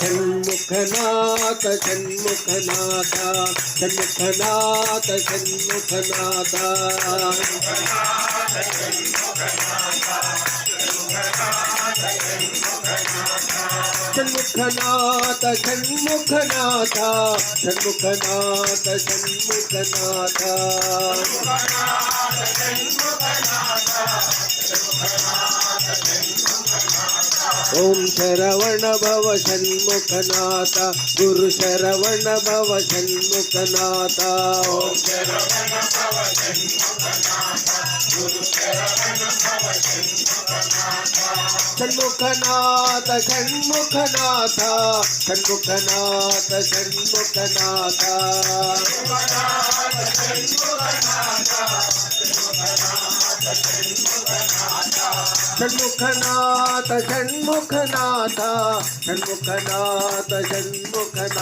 षण्मुखनाथ षण्मुखनाथ षण्मुखनाथ षण्मुखनाथ षण्मुखनाथ षण्मुखनाथ षण्मुखनाथ षण्मुखनाथ ओम शरवण भव षण्मुखनाथ गुरु शरवण भव षण्मुखनाथ ओम शरवण भव षण्मुखनाथ गुरु शरवण भव षण्मुखनाथ षण्मुखनाथ षण्मुखनाथ षण्मुखनाथ षण्मुखनाथ षण्मुखनाथ षण्मुखनाथ षण्मुखनाथ षण्मुखनाथ